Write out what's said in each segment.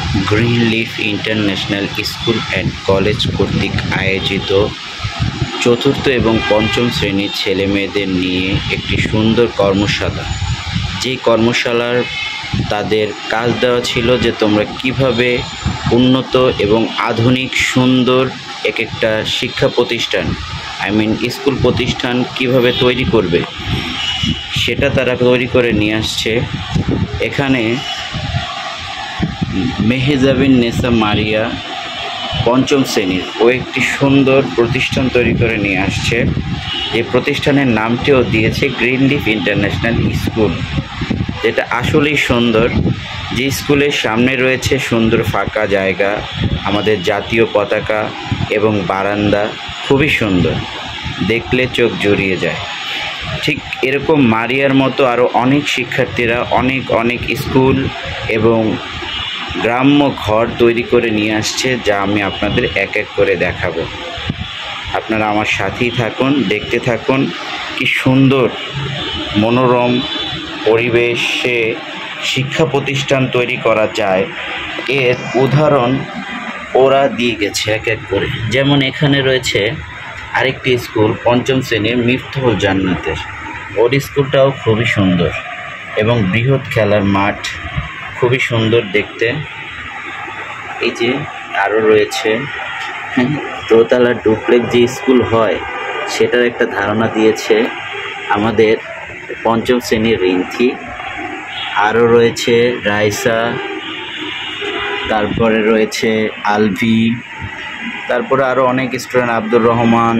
Green leaf international school and college কর্তৃক আয়োজিত চতুর্থ এবং পঞ্চম শ্রেণীর ছেলেমেয়েদের নিয়ে একটি সুন্দর কর্মশালা। যেই কর্মশালার তাদের কাজ দেওয়া ছিল যে তোমরা কিভাবে উন্নত এবং আধুনিক সুন্দর একটা শিক্ষা প্রতিষ্ঠান স্কুল প্রতিষ্ঠান কিভাবে তৈরি করবে, সেটা তারা তৈরি করে নিয়ে আসছে। এখানে মেহজাবিন নেসা মারিয়া পঞ্চম শ্রেণীর একটি সুন্দর প্রতিষ্ঠান তৈরি করে নিয়ে আসছে। এই প্রতিষ্ঠানের নামটিও দিয়েছে গ্রিন লিফ ইন্টারন্যাশনাল স্কুল, যেটা আসলেই সুন্দর। যে স্কুলের সামনে রয়েছে সুন্দর ফাঁকা জায়গা, আমাদের জাতীয় পতাকা এবং বারান্দা খুবই সুন্দর, দেখলে চোখ জুড়িয়ে যায়। ঠিক এরকম মারিয়ার মতো আরও অনেক শিক্ষার্থীরা অনেক স্কুল এবং গ্রাম্য ঘর তৈরি করে নিয়ে আসছে, যা আমি আপনাদের এক এক করে দেখাবো। আপনারা আমার সাথেই থাকুন, দেখতে থাকুন কি সুন্দর মনোরম পরিবেশে শিক্ষা প্রতিষ্ঠান তৈরি করা যায়, এর উদাহরণ ওরা দিয়ে গেছে এক এক করে। যেমন এখানে রয়েছে আরেকটি স্কুল পঞ্চম শ্রেণীর মিফতাহুল জান্নাতের, ওর স্কুলটাও খুবই সুন্দর এবং বৃহৎ খেলার মাঠ, খুবই সুন্দর দেখতে। এই যে আরও রয়েছে দোতলা ডুপ্লেক্স যে স্কুল হয় সেটার একটা ধারণা দিয়েছে আমাদের পঞ্চম শ্রেণীর রিন্থি। আরও রয়েছে রাইসা, তারপরে রয়েছে আলভি, তারপরে আরও অনেক স্টুডেন্ট, আব্দুর রহমান,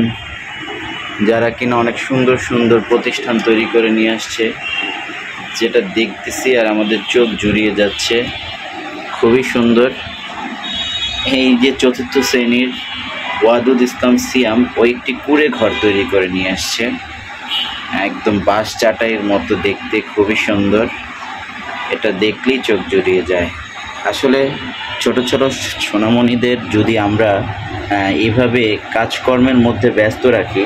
যারা কিনা অনেক সুন্দর সুন্দর প্রতিষ্ঠান তৈরি করে নিয়ে আসছে, যেটা দেখতেছি আর আমাদের চোখ জুড়িয়ে যাচ্ছে, খুবই সুন্দর। এই যে চতুর্থ শ্রেণীর ওয়াদুদ ইসলাম সিয়াম একটি কুড়ে ঘর তৈরি করে নিয়ে আসছে, একদম বাঁশ চাটাইয়ের মতো দেখতে, খুবই সুন্দর। এটা দেখলেই চোখ জুড়িয়ে যায়। আসলে ছোট ছোট সোনামণিদের যদি আমরা এইভাবে কাজকর্মের মধ্যে ব্যস্ত রাখি,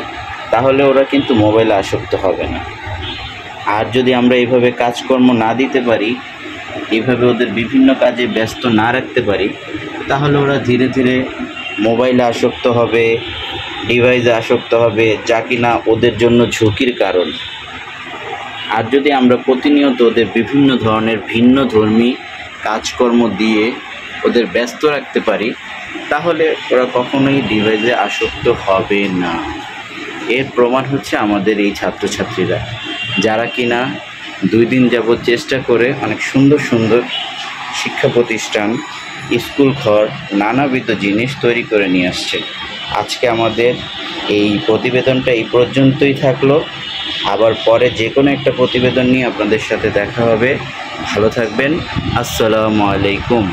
তাহলে ওরা কিন্তু মোবাইলে আসক্ত হবে না। আর যদি আমরা এইভাবে কাজকর্ম না দিতে পারি, এইভাবে ওদের বিভিন্ন কাজে ব্যস্ত না রাখতে পারি, তাহলে ওরা ধীরে ধীরে মোবাইলে আসক্ত হবে, ডিভাইসে আসক্ত হবে, যা কিনা ওদের জন্য ঝুঁকির কারণ। আর যদি আমরা প্রতিনিয়ত ওদের বিভিন্ন ধরনের ভিন্ন ধর্মী কাজকর্ম দিয়ে ওদের ব্যস্ত রাখতে পারি, তাহলে ওরা কখনোই ডিভাইসে আসক্ত হবে না। এর প্রমাণ হচ্ছে আমাদের এই ছাত্রছাত্রীরা, যারা কিনা 2 দিন যাবৎ চেষ্টা করে অনেক সুন্দর সুন্দর শিক্ষা প্রতিষ্ঠান, স্কুল ঘর, নানাবিধ জিনিস তৈরি করে নিয়ে আসছে। আজকে আমাদের এই প্রতিবেদনটা এই পর্যন্তই থাকলো। আবার পরে যে কোনো একটা প্রতিবেদন নিয়ে আপনাদের সাথে দেখা হবে। ভালো থাকবেন। আসসালামু আলাইকুম।